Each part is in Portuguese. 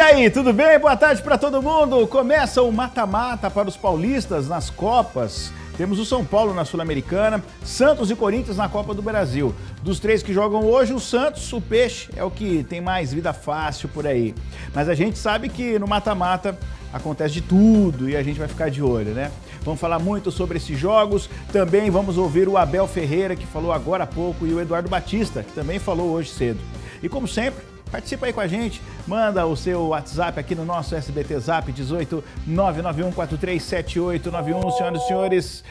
aí, tudo bem? Boa tarde para todo mundo. Começa o mata-mata para os paulistas nas Copas. Temos o São Paulo na Sul-Americana, Santos e Corinthians na Copa do Brasil. Dos três que jogam hoje, o Santos, o Peixe, é o que tem mais vida fácil por aí. Mas a gente sabe que no mata-mata acontece de tudo e a gente vai ficar de olho, né? Vamos falar muito sobre esses jogos. Também vamos ouvir o Abel Ferreira, que falou agora há pouco, e o Eduardo Batista, que também falou hoje cedo. E como sempre, participa aí com a gente, manda o seu WhatsApp aqui no nosso SBT Zap 18 991 437891, senhoras e senhores.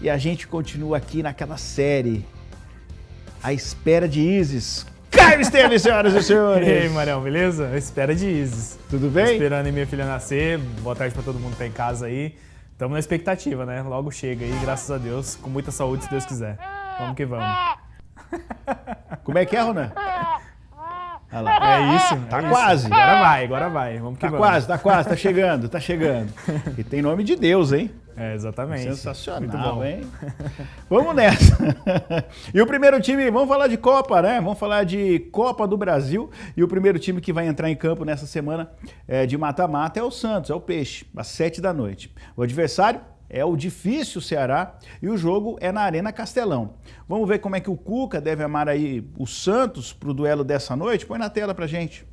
E a gente continua aqui naquela série, À Espera de Isis. Caio Esteves, senhoras e senhores! E aí, Marião, beleza? À espera de Isis. Tudo bem? Tô esperando a minha filha nascer. Boa tarde pra todo mundo que tá em casa aí. Estamos na expectativa, né? Logo chega aí, graças a Deus, com muita saúde, se Deus quiser. Vamos que vamos. Como é que é, Ronan? Olha lá. É isso? Tá quase. Isso. Agora vai. Vamos que vamos. Tá quase, tá chegando. E tem nome de Deus, hein? É, exatamente. Sensacional, muito bom. Hein? Vamos nessa. E o primeiro time, vamos falar de Copa, né? Vamos falar de Copa do Brasil. E o primeiro time que vai entrar em campo nessa semana de mata-mata é o Santos, é o Peixe, às 7h. O adversário é o difícil Ceará e o jogo é na Arena Castelão. Vamos ver como é que o Cuca deve amar aí o Santos pro duelo dessa noite? Põe na tela pra gente.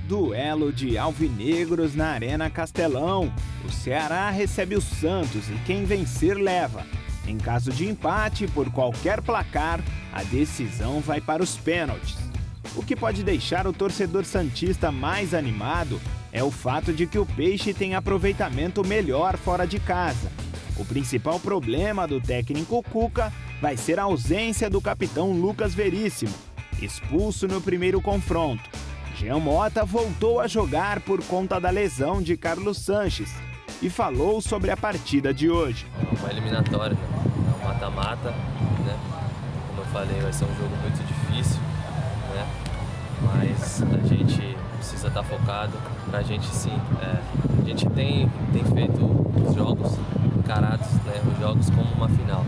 Duelo de alvinegros na Arena Castelão. O Ceará recebe o Santos e quem vencer leva. Em caso de empate por qualquer placar, a decisão vai para os pênaltis. O que pode deixar o torcedor santista mais animado é o fato de que o Peixe tem aproveitamento melhor fora de casa. O principal problema do técnico Cuca vai ser a ausência do capitão Lucas Veríssimo, expulso no primeiro confronto. Jean Mota voltou a jogar por conta da lesão de Carlos Sanches e falou sobre a partida de hoje. É uma eliminatória, é um mata-mata, né? Como eu falei, vai ser um jogo muito difícil, né? Mas a gente precisa estar focado pra gente sim. A gente tem feito os jogos encarados, né? Os jogos como uma final,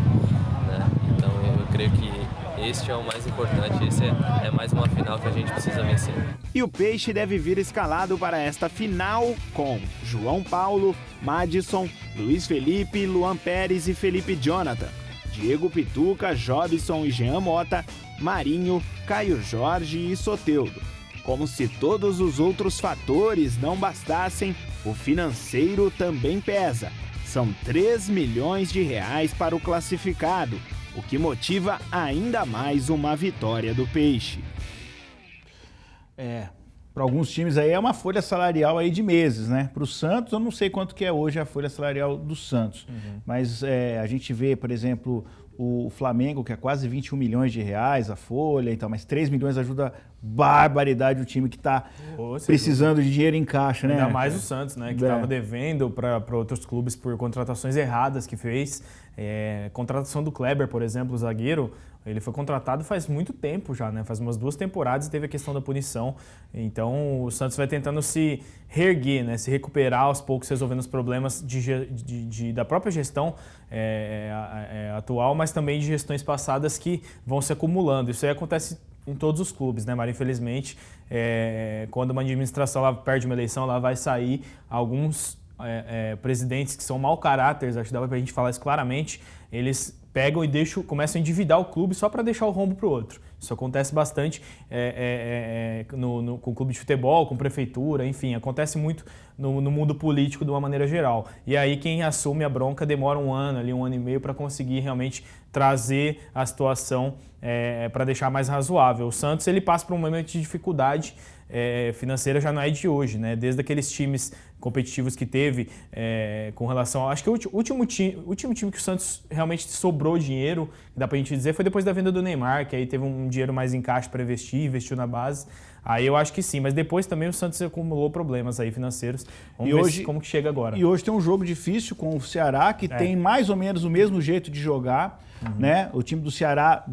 né? Então eu creio que este é o mais importante, esse é mais uma final que a gente precisa vencer. E o Peixe deve vir escalado para esta final com João Paulo, Madison, Luiz Felipe, Luan Pérez e Felipe Jonathan, Diego Pituca, Jobson e Jean Mota, Marinho, Caio Jorge e Soteldo. Como se todos os outros fatores não bastassem, o financeiro também pesa. São 3 milhões de reais para o classificado, o que motiva ainda mais uma vitória do Peixe. Para alguns times aí é uma folha salarial aí de meses, né? Para o Santos, eu não sei quanto que é hoje a folha salarial do Santos, mas a gente vê, por exemplo, o Flamengo, que é quase 21 milhões de reais a folha, então, mas 3 milhões ajuda barbaridade o time que está precisando de dinheiro em caixa, né? Ainda mais o Santos, né? Que estava devendo para outros clubes por contratações erradas que fez. Contratação do Kleber, por exemplo, o zagueiro, ele foi contratado faz muito tempo já, né? Faz umas 2 temporadas e teve a questão da punição. Então o Santos vai tentando se reerguer, né? Se recuperar aos poucos, resolvendo os problemas da própria gestão atual, mas também de gestões passadas que vão se acumulando. Isso aí acontece em todos os clubes, né, Mário? Infelizmente, quando uma administração ela perde uma eleição, ela vai sair alguns presidentes que são mau caráter, acho que dá pra gente falar isso claramente, eles pegam e começam a endividar o clube só para deixar o rombo para o outro. Isso acontece bastante com o clube de futebol, com prefeitura, enfim, acontece muito no mundo político de uma maneira geral. E aí quem assume a bronca demora um ano e meio para conseguir realmente trazer a situação para deixar mais razoável. O Santos ele passa por um momento de dificuldade financeira, já não é de hoje, né? Desde aqueles times competitivos que teve com relação... Acho que o último time que o Santos realmente sobrou dinheiro, dá pra gente dizer, foi depois da venda do Neymar, que aí teve um dinheiro mais em caixa para investiu na base. Aí eu acho que sim, mas depois também o Santos acumulou problemas aí financeiros. Vamos ver como que chega agora. E hoje tem um jogo difícil com o Ceará, que tem mais ou menos o mesmo jeito de jogar. Né? O time do Ceará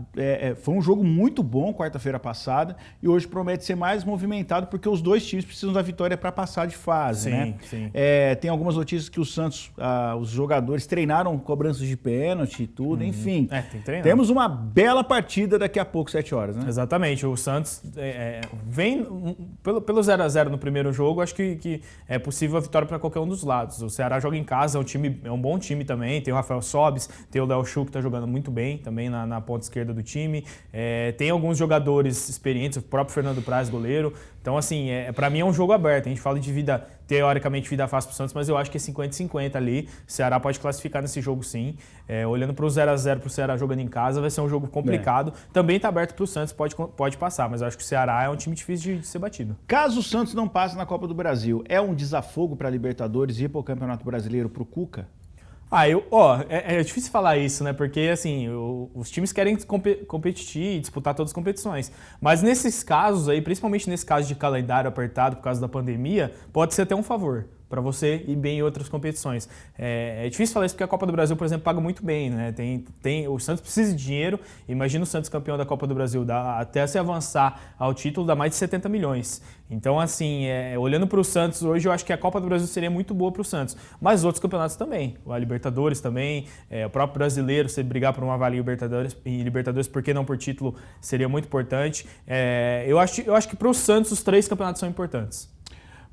foi um jogo muito bom quarta-feira passada e hoje promete ser mais movimentado porque os dois times precisam da vitória para passar de fase. Sim, né? sim. Tem algumas notícias que o Santos, os jogadores treinaram cobranças de pênalti e tudo, enfim. Tem que treinar. Temos uma bela partida daqui a pouco, 7 horas, né? Exatamente. O Santos vem também, pelo 0-0 no primeiro jogo, acho que é possível a vitória para qualquer um dos lados. O Ceará joga em casa, é um bom time também, tem o Rafael Sobis, tem o Léo Chu que está jogando muito bem também na ponta esquerda do time, tem alguns jogadores experientes, o próprio Fernando Praz, goleiro. Então, assim, para mim é um jogo aberto. A gente fala de teoricamente, vida fácil pro Santos, mas eu acho que é 50-50 ali. O Ceará pode classificar nesse jogo, sim. Olhando para o 0-0 pro Ceará jogando em casa, vai ser um jogo complicado. Também está aberto pro Santos, pode passar, mas eu acho que o Ceará é um time difícil de ser batido. Caso o Santos não passe na Copa do Brasil, é um desafogo para a Libertadores ir para o Campeonato Brasileiro pro Cuca? É difícil falar isso, né? Porque, assim, os times querem competir e disputar todas as competições. Mas nesses casos aí, principalmente nesse caso de calendário apertado por causa da pandemia, pode ser até um favor para você ir bem em outras competições. É difícil falar isso porque a Copa do Brasil, por exemplo, paga muito bem, né? O Santos precisa de dinheiro. Imagina o Santos campeão da Copa do Brasil, até se avançar ao título, dá mais de 70 milhões. Então, assim, olhando para o Santos hoje, eu acho que a Copa do Brasil seria muito boa para o Santos. Mas outros campeonatos também. A Libertadores também, o próprio brasileiro, você brigar por uma vaga em Libertadores, por que não por título, seria muito importante. Eu acho que para o Santos os 3 campeonatos são importantes.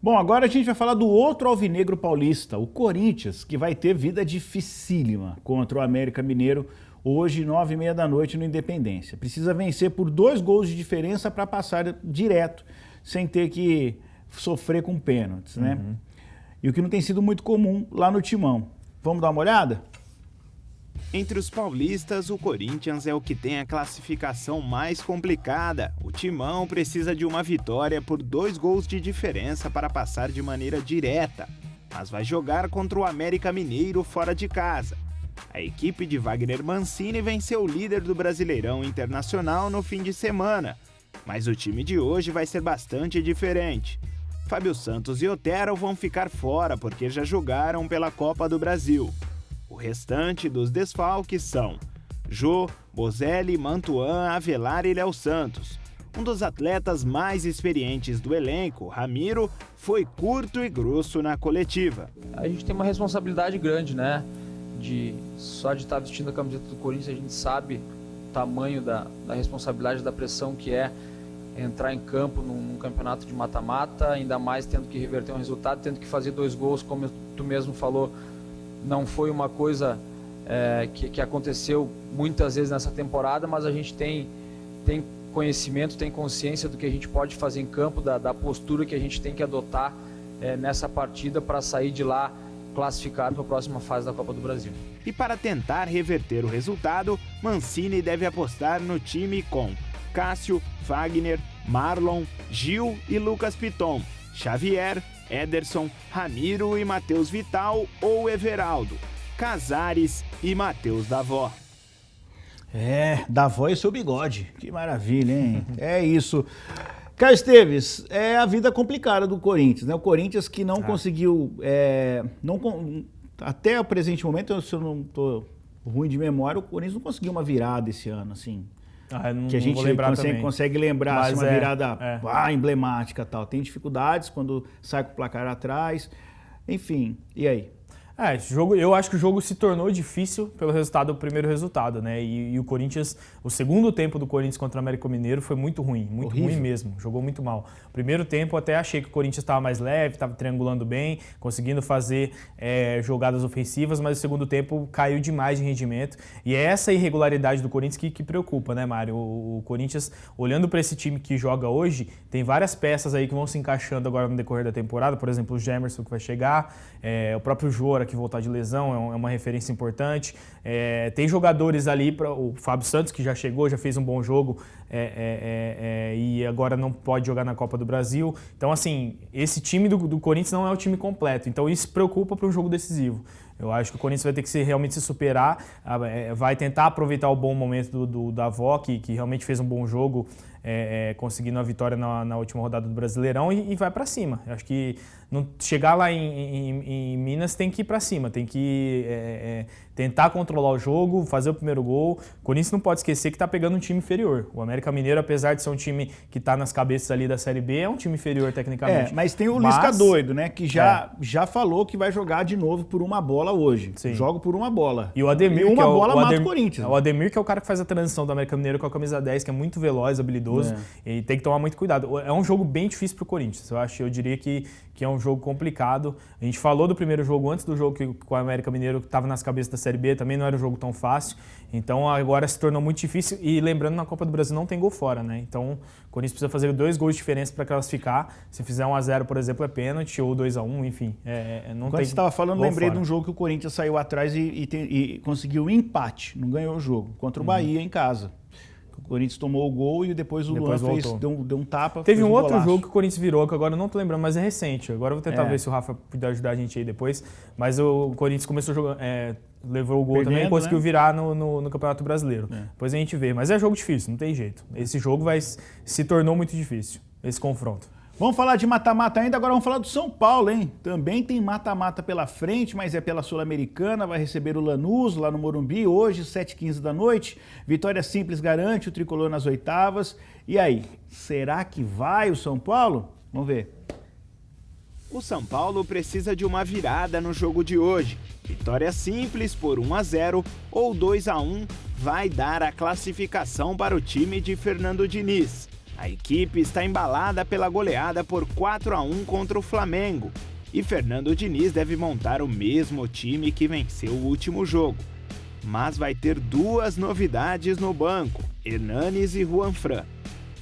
Bom, agora a gente vai falar do outro alvinegro paulista, o Corinthians, que vai ter vida dificílima contra o América Mineiro hoje, 9h30 da noite, no Independência. Precisa vencer por 2 gols de diferença para passar direto, sem ter que sofrer com pênaltis, né? E o que não tem sido muito comum lá no Timão. Vamos dar uma olhada? Entre os paulistas, o Corinthians é o que tem a classificação mais complicada. O Timão precisa de uma vitória por 2 gols de diferença para passar de maneira direta, mas vai jogar contra o América Mineiro fora de casa. A equipe de Wagner Mancini venceu o líder do Brasileirão Internacional no fim de semana, mas o time de hoje vai ser bastante diferente. Fábio Santos e Otero vão ficar fora porque já jogaram pela Copa do Brasil. O restante dos desfalques são Jô, Bozelli, Mantuan, Avelar e Léo Santos. Um dos atletas mais experientes do elenco, Ramiro, foi curto e grosso na coletiva. A gente tem uma responsabilidade grande, né? Só de estar vestindo a camiseta do Corinthians, a gente sabe o tamanho da responsabilidade, da pressão que é entrar em campo num campeonato de mata-mata, ainda mais tendo que reverter um resultado, tendo que fazer 2 gols, como tu mesmo falou. Não foi uma coisa que aconteceu muitas vezes nessa temporada, mas a gente tem conhecimento, tem consciência do que a gente pode fazer em campo, da postura que a gente tem que adotar nessa partida para sair de lá classificado para a próxima fase da Copa do Brasil. E para tentar reverter o resultado, Mancini deve apostar no time com Cássio, Wagner, Marlon, Gil e Lucas Piton, Xavier, Ederson, Ramiro e Matheus Vital ou Everaldo, Casares e Matheus Davó. Davó e seu bigode, que maravilha, hein? É isso. Caio Esteves, é a vida complicada do Corinthians, né? O Corinthians que não conseguiu, até o presente momento, se eu não estou ruim de memória, o Corinthians não conseguiu uma virada esse ano, assim. Que a gente consegue lembrar, assim, uma virada emblemática e tal. Tem dificuldades quando sai com o placar atrás, enfim, e aí? Eu acho que o jogo se tornou difícil pelo resultado, o primeiro resultado, né? E o Corinthians, o segundo tempo do Corinthians contra o América Mineiro foi muito ruim, ruim mesmo, jogou muito mal. O primeiro tempo até achei que o Corinthians estava mais leve, estava triangulando bem, conseguindo fazer jogadas ofensivas, mas o segundo tempo caiu demais de rendimento. E é essa irregularidade do Corinthians que preocupa, né, Mário? O Corinthians, olhando para esse time que joga hoje, tem várias peças aí que vão se encaixando agora no decorrer da temporada, por exemplo, o Gemerson que vai chegar, o próprio Jô que voltar de lesão, é uma referência importante. Tem jogadores ali, o Fábio Santos, que já chegou, já fez um bom jogo e agora não pode jogar na Copa do Brasil. Então, assim, esse time do Corinthians não é o time completo. Então, isso preocupa para um jogo decisivo. Eu acho que o Corinthians vai ter que realmente se superar, vai tentar aproveitar o bom momento do Davó, que realmente fez um bom jogo, conseguindo a vitória na última rodada do Brasileirão e vai para cima. Eu acho que chegar lá em Minas tem que ir para cima, tem que tentar controlar o jogo, fazer o primeiro gol. O Corinthians não pode esquecer que está pegando um time inferior. O América América Mineiro, apesar de ser um time que está nas cabeças ali da Série B, é um time inferior tecnicamente. Mas tem o Lisca doido, né? Que já falou que vai jogar de novo por uma bola hoje. Sim. Jogo por uma bola. E o Ademir, uma bola mata o Corinthians. O Ademir, que é o cara que faz a transição do América Mineiro com a camisa 10, que é muito veloz, habilidoso, e tem que tomar muito cuidado. É um jogo bem difícil pro Corinthians. Eu diria que é um jogo complicado. A gente falou do primeiro jogo antes do jogo que o América Mineiro estava nas cabeças da Série B, também não era um jogo tão fácil. Então agora se tornou muito difícil. E lembrando, na Copa do Brasil não tem gol fora, né? Então o Corinthians precisa fazer 2 gols de diferença para classificar. Se fizer 1-0, por exemplo, é pênalti, ou 2-1, enfim. Não Quando tem você estava falando, lembrei fora. de um jogo que o Corinthians saiu atrás e conseguiu um empate, não ganhou o jogo, contra o Bahia em casa. O Corinthians tomou o gol e depois o Luan deu um tapa. Teve um outro golaço. jogo que o Corinthians virou, que agora eu não tô lembrando, mas é recente. Agora eu vou tentar ver se o Rafa puder ajudar a gente aí depois. Mas o Corinthians começou jogando, levou o gol Perdendo, também e conseguiu né? virar no Campeonato Brasileiro. Depois a gente vê. Mas é jogo difícil, não tem jeito. Esse jogo se tornou muito difícil, esse confronto. Vamos falar de mata-mata ainda, agora vamos falar do São Paulo, hein? Também tem mata-mata pela frente, mas é pela Sul-Americana, vai receber o Lanús lá no Morumbi, hoje, 7h15 da noite. Vitória simples garante o tricolor nas oitavas. E aí, será que vai o São Paulo? Vamos ver. O São Paulo precisa de uma virada no jogo de hoje. Vitória simples por 1-0 ou 2-1 vai dar a classificação para o time de Fernando Diniz. A equipe está embalada pela goleada por 4-1 contra o Flamengo e Fernando Diniz deve montar o mesmo time que venceu o último jogo. Mas vai ter 2 novidades no banco, Hernanes e Juanfran.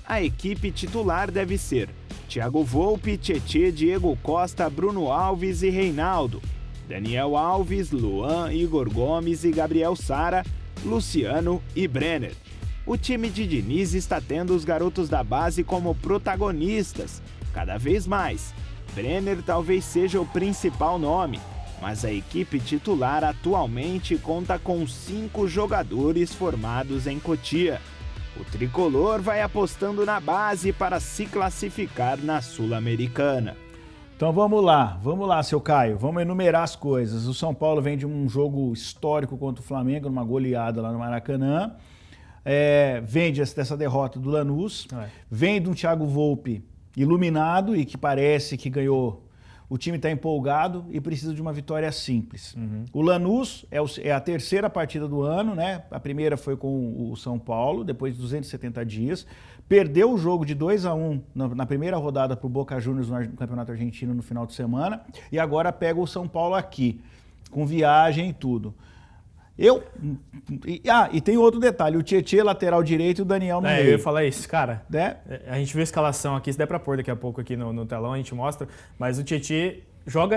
A equipe titular deve ser Thiago Volpi, Tietê, Diego Costa, Bruno Alves e Reinaldo. Daniel Alves, Luan, Igor Gomes e Gabriel Sara, Luciano e Brenner. O time de Diniz está tendo os garotos da base como protagonistas, cada vez mais. Brenner talvez seja o principal nome, mas a equipe titular atualmente conta com 5 jogadores formados em Cotia. O tricolor vai apostando na base para se classificar na Sul-Americana. Então vamos lá, seu Caio, vamos enumerar as coisas. O São Paulo vem de um jogo histórico contra o Flamengo, numa goleada lá no Maracanã. Vem dessa derrota do Lanús, vem de um Thiago Volpi iluminado e que parece que ganhou. O time está empolgado e precisa de uma vitória simples. O Lanús é a terceira partida do ano, né? A primeira foi com o São Paulo, depois de 270 dias. Perdeu o jogo de 2-1 na primeira rodada para o Boca Juniors no Campeonato Argentino no final de semana. E agora pega o São Paulo aqui, com viagem e tudo. E tem outro detalhe, o Tietê lateral direito e o Daniel no meio. Eu ia falar isso, cara. Né? A gente viu a escalação aqui, se der pra pôr daqui a pouco aqui no telão, a gente mostra, mas o Tietê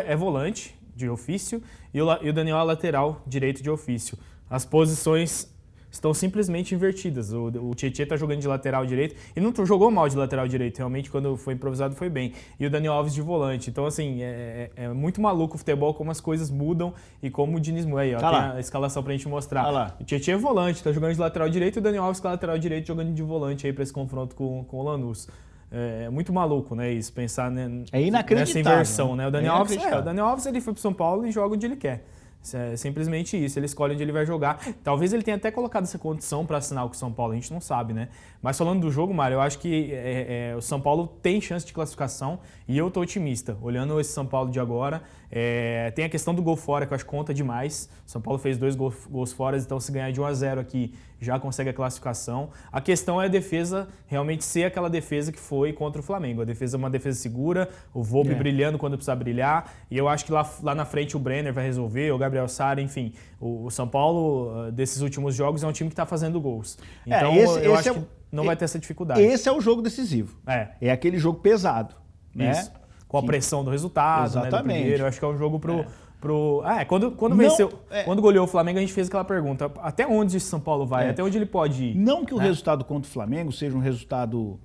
é volante de ofício e o Daniel é lateral direito de ofício. As posições estão simplesmente invertidas. O Tietê tá jogando de lateral direito e não jogou mal de lateral direito, realmente quando foi improvisado foi bem. E o Daniel Alves de volante. Então, assim, é muito maluco o futebol, como as coisas mudam e como o Diniz muda. Aí, ó, tem a escalação pra gente mostrar. O Tietê é volante, tá jogando de lateral direito e o Daniel Alves com lateral direito jogando de volante aí pra esse confronto com o Lanús. É muito maluco, né, isso, pensar nessa inversão, né? O Daniel Alves ele foi pro São Paulo e joga onde ele quer. É simplesmente isso, ele escolhe onde ele vai jogar. Talvez ele tenha até colocado essa condição para assinar com o São Paulo, a gente não sabe, né? Mas falando do jogo, Mário, eu acho que o São Paulo tem chance de classificação e eu tô otimista. Olhando esse São Paulo de agora, tem a questão do gol fora, que eu acho que conta demais. O São Paulo fez 2 gols fora, então se ganhar de 1-0 aqui, já consegue a classificação. A questão é a defesa realmente ser aquela defesa que foi contra o Flamengo. A defesa é uma defesa segura, o Volpi brilhando quando precisa brilhar, e eu acho que lá na frente o Brenner vai resolver, o Gabriel Sara, enfim. O São Paulo, desses últimos jogos, é um time que está fazendo gols. Então eu acho que não vai ter essa dificuldade. Esse é o jogo decisivo. É aquele jogo pesado. Isso. Né? Com a pressão do resultado, exatamente. Né, do primeiro. Eu acho que é um jogo quando goleou o Flamengo, a gente fez aquela pergunta: até onde esse São Paulo vai? Até onde ele pode ir? Não que o resultado contra o Flamengo seja um resultado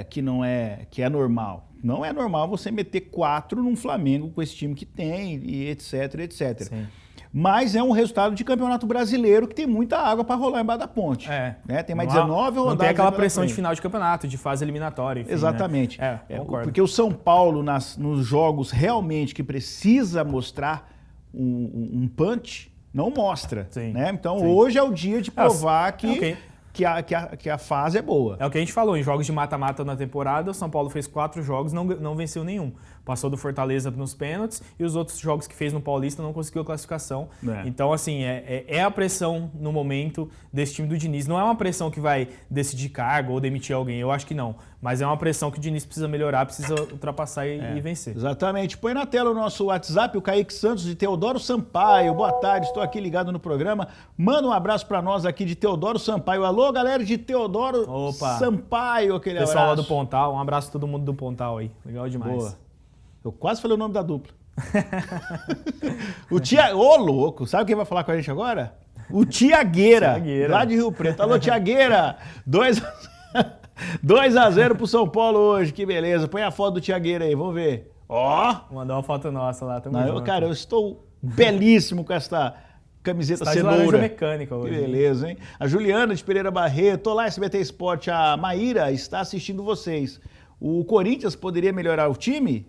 que é normal. Não é normal você meter 4 num Flamengo com esse time que tem, e etc, etc. Sim. Mas é um resultado de campeonato brasileiro que tem muita água para rolar embaixo da ponte. Né? Tem mais 19 rodadas. Não tem aquela pressão de final de campeonato, de fase eliminatória. Enfim, exatamente. Né? Concordo. Porque o São Paulo, nos jogos realmente que precisa mostrar um punch, não mostra. Né? Então hoje é o dia de provar que... que a fase é boa. É o que a gente falou, em jogos de mata-mata na temporada, o São Paulo fez 4 jogos, não venceu nenhum. Passou do Fortaleza nos pênaltis e os outros jogos que fez no Paulista não conseguiu a classificação. Então, assim, é a pressão no momento desse time do Diniz. Não é uma pressão que vai decidir cargo ou demitir alguém, eu acho que não. Mas é uma pressão que o Diniz precisa melhorar, precisa ultrapassar e vencer. Exatamente. Põe na tela o nosso WhatsApp, o Kaique Santos de Teodoro Sampaio. Boa tarde, estou aqui ligado no programa. Manda um abraço para nós aqui de Teodoro Sampaio. Alô, galera de Teodoro Sampaio. Aquele pessoal abraço. lá do Pontal, um abraço a todo mundo do Pontal aí. Legal demais. Boa. Eu quase falei o nome da dupla. O Tiago... Ô, louco! Sabe quem vai falar com a gente agora? O Tiagueira, lá de Rio Preto. Alô, Tiagueira! 2-0 pro São Paulo hoje, que beleza. Põe a foto do Tiagueira aí, vamos ver. Ó! Mandou uma foto nossa lá também. Cara, eu estou belíssimo com esta camiseta cenoura. Mecânica hoje. Que beleza, hein? A Juliana de Pereira Barreto. Olá, SBT Esporte. A Maíra está assistindo vocês. O Corinthians poderia melhorar o time?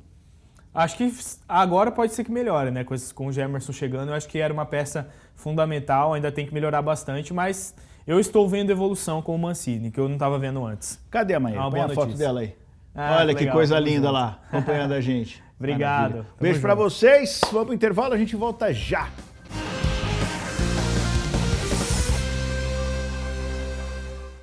Acho que agora pode ser que melhore, né? Com o Gemerson chegando, eu acho que era uma peça fundamental, ainda tem que melhorar bastante, mas eu estou vendo evolução com o Mancini, que eu não estava vendo antes. Cadê a Maíra? Põe a foto dela aí. Olha legal, que coisa linda lá, acompanhando a gente. Obrigado. Beijo pra vocês, vamos pro intervalo, a gente volta já.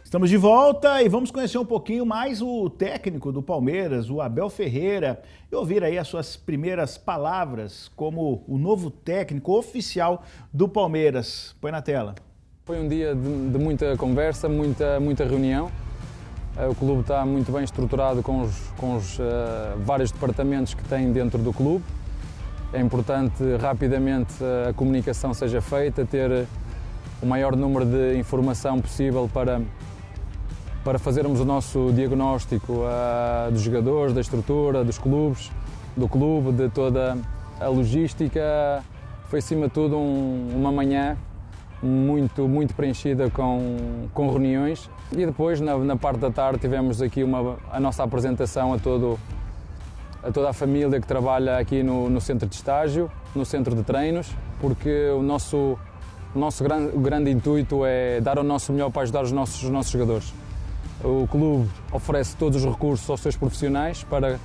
Estamos de volta e vamos conhecer um pouquinho mais o técnico do Palmeiras, o Abel Ferreira, e ouvir aí as suas primeiras palavras como o novo técnico oficial do Palmeiras. Põe na tela. Foi um dia de muita conversa, muita reunião. O clube está muito bem estruturado com os vários departamentos que tem dentro do clube. É importante rapidamente a comunicação seja feita, ter o maior número de informação possível para fazermos o nosso diagnóstico dos jogadores, da estrutura, dos clubes, do clube, de toda a logística. Foi, acima de tudo, uma manhã muito preenchida com reuniões. E depois, na parte da tarde, tivemos aqui a nossa apresentação a toda a família que trabalha aqui no centro de estágio, no centro de treinos, porque o nosso grande intuito é dar o nosso melhor para ajudar os nossos jogadores. O clube oferece todos os recursos aos seus profissionais para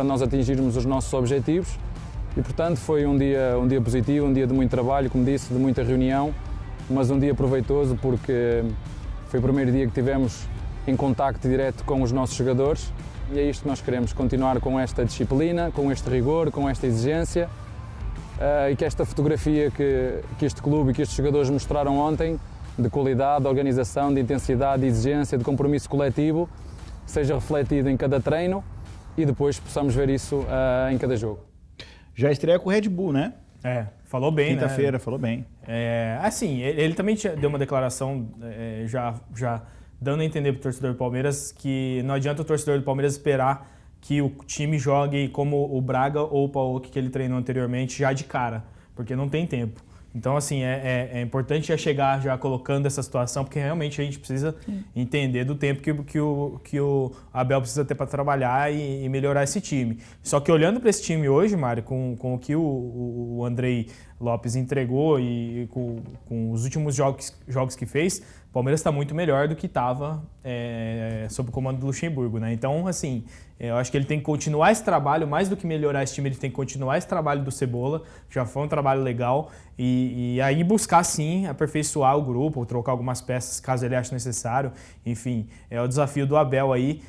nós atingirmos os nossos objetivos e, portanto, foi um dia positivo, um dia de muito trabalho, como disse, de muita reunião, mas um dia proveitoso porque foi o primeiro dia que tivemos em contacto direto com os nossos jogadores e é isto que nós queremos, continuar com esta disciplina, com este rigor, com esta exigência e que esta fotografia que este clube e que estes jogadores mostraram ontem de qualidade, de organização, de intensidade, de exigência, de compromisso coletivo, seja refletido em cada treino e depois possamos ver isso em cada jogo. Já estreia com o Red Bull, né? Falou bem, Quinta-feira, né? falou bem. Assim, ele também deu uma declaração já dando a entender para o torcedor do Palmeiras que não adianta o torcedor do Palmeiras esperar que o time jogue como o Braga ou o Paok que ele treinou anteriormente já de cara, porque não tem tempo. Então, assim, é importante chegar já colocando essa situação, porque realmente a gente precisa entender do tempo que o Abel precisa ter para trabalhar e melhorar esse time. Só que olhando para esse time hoje, Mário, com o que o Andrei Lopes entregou e com os últimos jogos que fez, o Palmeiras está muito melhor do que estava sob o comando do Luxemburgo, né? Então, assim, eu acho que ele tem que continuar esse trabalho, mais do que melhorar esse time, ele tem que continuar esse trabalho do Cebola, já foi um trabalho legal, e aí buscar, sim, aperfeiçoar o grupo, trocar algumas peças, caso ele ache necessário. Enfim, é o desafio do Abel aí.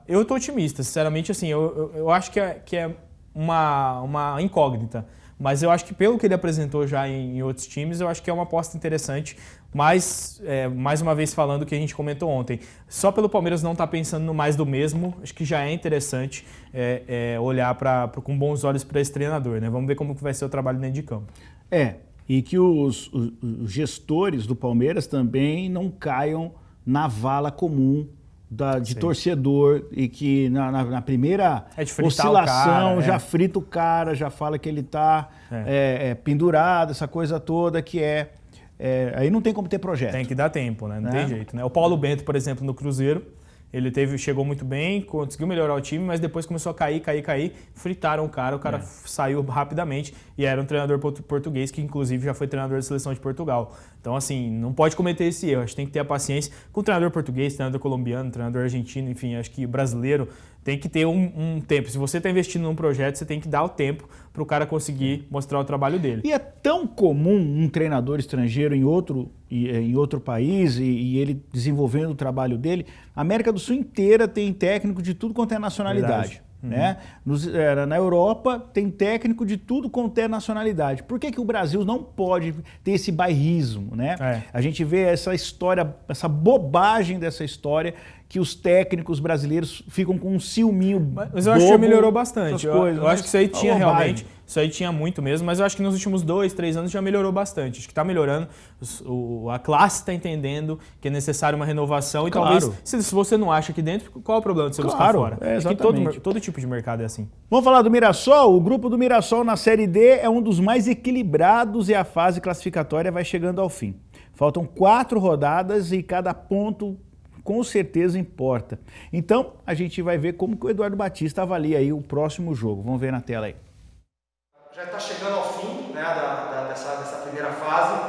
Eu estou otimista, sinceramente, assim, eu acho que é uma incógnita. Mas eu acho que pelo que ele apresentou já em outros times, eu acho que é uma aposta interessante. Mas, mais uma vez falando o que a gente comentou ontem, só pelo Palmeiras não estar pensando no mais do mesmo, acho que já é interessante olhar com bons olhos para esse treinador, né? Vamos ver como que vai ser o trabalho dentro de campo. E que os gestores do Palmeiras também não caiam na vala comum de torcedor e que na primeira oscilação já frita o cara, já fala que ele está pendurado, essa coisa toda que aí não tem como ter projeto. Tem que dar tempo, né? Não tem jeito, né? O Paulo Bento, por exemplo, no Cruzeiro, chegou muito bem, conseguiu melhorar o time, mas depois começou a cair, fritaram o cara saiu rapidamente e era um treinador português que inclusive já foi treinador da seleção de Portugal. Então assim, não pode cometer esse erro, a gente tem que ter a paciência com o treinador português, treinador colombiano, treinador argentino, enfim, acho que brasileiro tem que ter um tempo. Se você está investindo num projeto, você tem que dar o tempo para o cara conseguir mostrar o trabalho dele. E é tão comum um treinador estrangeiro em outro país e ele desenvolvendo o trabalho dele. A América do Sul inteira tem técnico de tudo quanto é nacionalidade. Né? Na Europa tem técnico de tudo quanto é nacionalidade. Por que o Brasil não pode ter esse bairrismo? Né? A gente vê essa história, essa bobagem dessa história, que os técnicos brasileiros ficam com um ciúminho. Mas eu acho que melhorou bastante. Eu acho que isso aí tinha realmente, isso aí tinha muito mesmo, mas eu acho que nos últimos 2, 3 anos já melhorou bastante. Acho que está melhorando, a classe está entendendo que é necessário uma renovação e talvez, se você não acha aqui dentro, qual é o problema de você buscar fora? Exatamente. Todo tipo de mercado é assim. Vamos falar do Mirassol? O grupo do Mirassol na Série D é um dos mais equilibrados e a fase classificatória vai chegando ao fim. Faltam 4 rodadas e cada ponto com certeza importa. Então, a gente vai ver como que o Eduardo Batista avalia aí o próximo jogo. Vamos ver na tela aí. Já está chegando ao fim, né, dessa primeira fase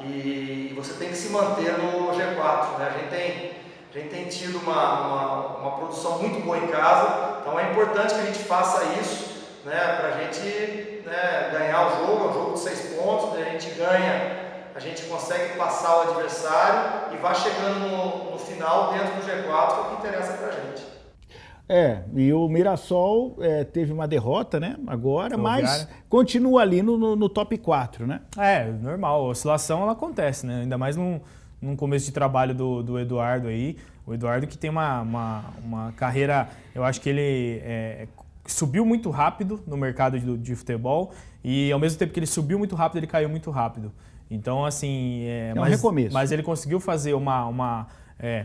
e você tem que se manter no G4. Né? A gente tem tido uma produção muito boa em casa, então é importante que a gente faça isso, né, para a gente, né, ganhar o jogo. É um jogo de 6 pontos, a gente ganha, a gente consegue passar o adversário e vai chegando no final dentro do G4, que é o que interessa pra gente. E o Mirassol teve uma derrota, né, agora, mas continua ali no top 4, né? Normal, a oscilação ela acontece, né, ainda mais num começo de trabalho do Eduardo aí. O Eduardo que tem uma carreira, eu acho que ele subiu muito rápido no mercado de futebol e ao mesmo tempo que ele subiu muito rápido, ele caiu muito rápido. Então, assim, um recomeço. Mas ele conseguiu fazer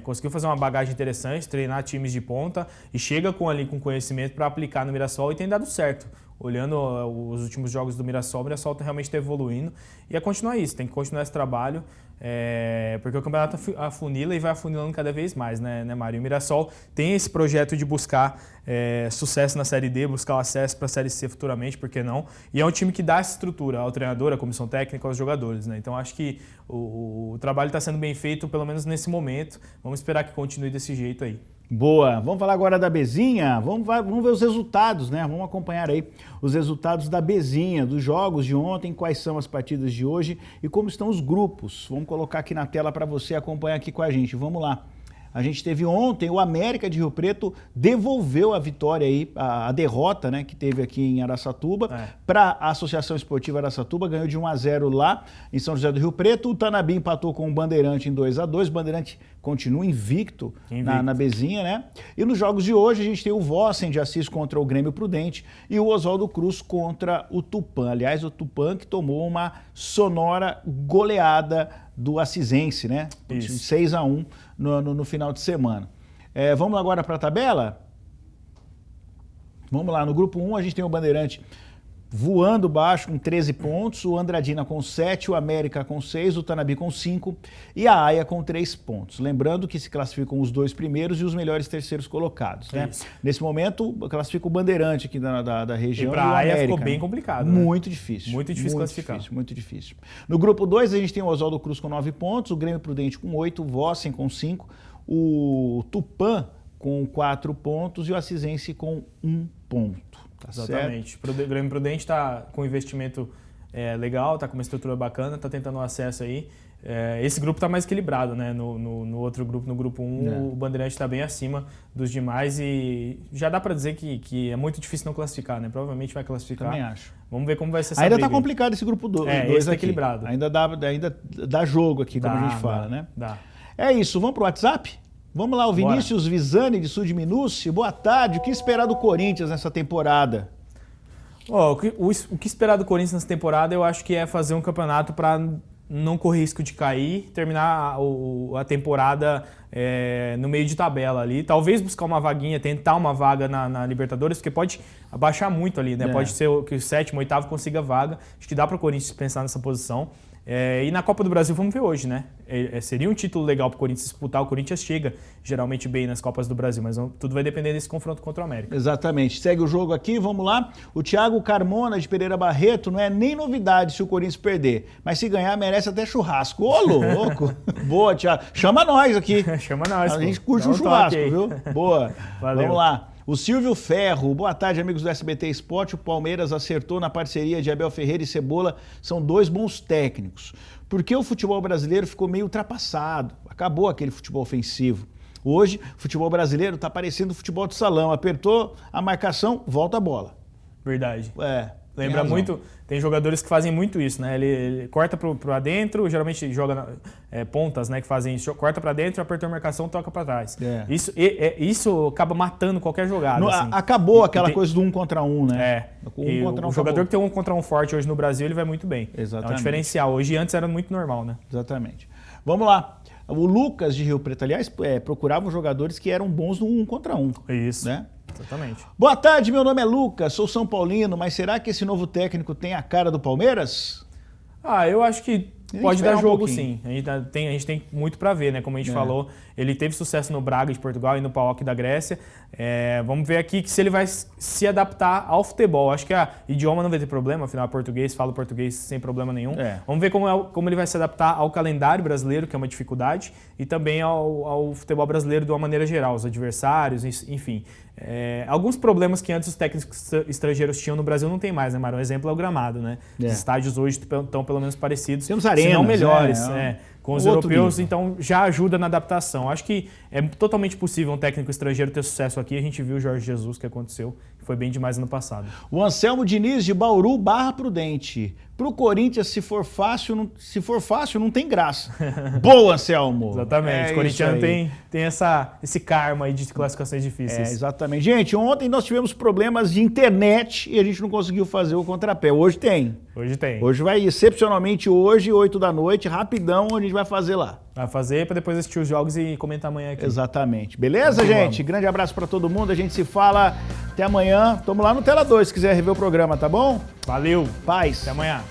conseguiu fazer uma bagagem interessante, treinar times de ponta e chega com conhecimento para aplicar no Mirassol e tem dado certo. Olhando os últimos jogos do Mirassol, o Mirassol realmente está evoluindo e é continuar isso, tem que continuar esse trabalho, porque o campeonato afunila e vai afunilando cada vez mais, né, Mário? O Mirassol tem esse projeto de buscar sucesso na Série D, buscar o acesso para a Série C futuramente, por que não? E é um time que dá essa estrutura ao treinador, à comissão técnica, aos jogadores, né? Então acho que o trabalho está sendo bem feito, pelo menos nesse momento. Vamos esperar que continue desse jeito aí. Boa, vamos falar agora da Bezinha, vamos ver os resultados, né? Vamos acompanhar aí os resultados da Bezinha, dos jogos de ontem, quais são as partidas de hoje e como estão os grupos. Vamos colocar aqui na tela para você acompanhar aqui com a gente, vamos lá. A gente teve ontem, o América de Rio Preto devolveu a vitória aí, a derrota, né, que teve aqui em Araçatuba, para a Associação Esportiva Araçatuba, ganhou de 1-0 lá em São José do Rio Preto. O Tanabi empatou com o Bandeirante em 2-2, o Bandeirante continua invicto. Na Bezinha, né? E nos jogos de hoje a gente tem o Vossen de Assis contra o Grêmio Prudente e o Oswaldo Cruz contra o Tupã. Aliás, o Tupã que tomou uma sonora goleada do Assisense, né? 6-1 no final de semana. Vamos agora para a tabela? Vamos lá, no grupo 1 a gente tem o Bandeirante voando baixo com 13 pontos, o Andradina com 7, o América com 6, o Tanabi com 5 e a AIA com 3 pontos. Lembrando que se classificam os 2 primeiros e os melhores terceiros colocados, né? Nesse momento, classifica o Bandeirante aqui da região. E para a AIA ficou bem complicado, né? Muito difícil. Muito difícil classificar. Muito difícil. No grupo 2 a gente tem o Oswaldo Cruz com 9 pontos, o Grêmio Prudente com 8, o Vossen com 5, o Tupã com 4 pontos e o Assisense com 1 ponto. Tá exatamente. O Grêmio Prudente está com um investimento legal, está com uma estrutura bacana, está tentando um acesso aí. Esse grupo está mais equilibrado, né? No outro grupo, no grupo 1, o Bandeirante está bem acima dos demais e já dá para dizer que é muito difícil não classificar, né? Provavelmente vai classificar. Também acho. Vamos ver como vai ser essa Ainda briga. Está complicado esse grupo 2 esse aqui. Equilibrado. Ainda dá jogo aqui, como a gente fala, né? Dá. É isso, vamos para o WhatsApp? Vamos lá, o Vinícius Visani de Sul de Minúcio. Boa tarde, o que esperar do Corinthians nessa temporada? O que esperar do Corinthians nessa temporada eu acho que é fazer um campeonato para não correr risco de cair, terminar a temporada no meio de tabela ali, talvez buscar uma vaguinha, tentar uma vaga na Libertadores, porque pode abaixar muito ali, né? Pode ser que o 7º, 8º consiga vaga, acho que dá para o Corinthians pensar nessa posição. E na Copa do Brasil, vamos ver hoje, né? Seria um título legal para o Corinthians disputar. O Corinthians chega geralmente bem nas Copas do Brasil, mas tudo vai depender desse confronto contra o América. Exatamente. Segue o jogo aqui, vamos lá. O Thiago Carmona de Pereira Barreto, não é nem novidade se o Corinthians perder, mas se ganhar merece até churrasco. Ô, louco! Boa, Thiago. Chama nós aqui. Chama nós. A gente curte um churrasco, viu? Boa. Valeu. Vamos lá. O Silvio Ferro, boa tarde, amigos do SBT Esporte. O Palmeiras acertou na parceria de Abel Ferreira e Cebola, são 2 bons técnicos. Porque o futebol brasileiro ficou meio ultrapassado, acabou aquele futebol ofensivo. Hoje, o futebol brasileiro está parecendo futebol de salão, apertou a marcação, volta a bola. Verdade. Lembra muito, tem jogadores que fazem muito isso, né? Ele corta pro adentro, geralmente joga pontas, né? Que fazem isso, corta para dentro, apertou a marcação, toca para trás. Isso acaba matando qualquer jogada. Assim. Acabou aquela coisa do 1 contra 1, né? O jogador que tem 1 contra 1 forte hoje no Brasil, ele vai muito bem. Exatamente. É um diferencial. Hoje antes era muito normal, né? Exatamente. Vamos lá. O Lucas de Rio Preto, aliás, procurava jogadores que eram bons no 1 contra 1. Isso. Né? Exatamente. Boa tarde, meu nome é Lucas, sou São Paulino, mas será que esse novo técnico tem a cara do Palmeiras? Eu acho que pode dar jogo, pouquinho. sim. A gente tem muito para ver, né? Como a gente falou, ele teve sucesso no Braga de Portugal e no PAOK da Grécia. Vamos ver aqui se ele vai se adaptar ao futebol. Acho que idioma não vai ter problema, afinal é português, fala português sem problema nenhum. Vamos ver como ele vai se adaptar ao calendário brasileiro, que é uma dificuldade, e também ao futebol brasileiro de uma maneira geral, os adversários, enfim. Alguns problemas que antes os técnicos estrangeiros tinham no Brasil não tem mais, né, Mário? Um exemplo é o gramado, né? Os estádios hoje estão pelo menos parecidos, temos arenas, se não melhores, com os europeus, nível. Então já ajuda na adaptação. Acho que é totalmente possível um técnico estrangeiro ter sucesso aqui. A gente viu o Jorge Jesus, que aconteceu, que foi bem demais ano passado. O Anselmo Diniz de Bauru, Barra Prudente. Pro Corinthians, se for fácil, não tem graça. Boa, Anselmo! Exatamente. O Corinthians tem esse karma aí de classificações difíceis. Exatamente. Gente, ontem nós tivemos problemas de internet e a gente não conseguiu fazer o contrapé. Hoje tem. Hoje vai, excepcionalmente hoje, 8 da noite, rapidão, a gente vai fazer lá. Vai fazer para depois assistir os jogos e comentar amanhã aqui. Exatamente. Beleza, gente? Grande abraço para todo mundo. A gente se fala até amanhã. Tamo lá no Tela 2 se quiser rever o programa, tá bom? Valeu. Paz. Até amanhã.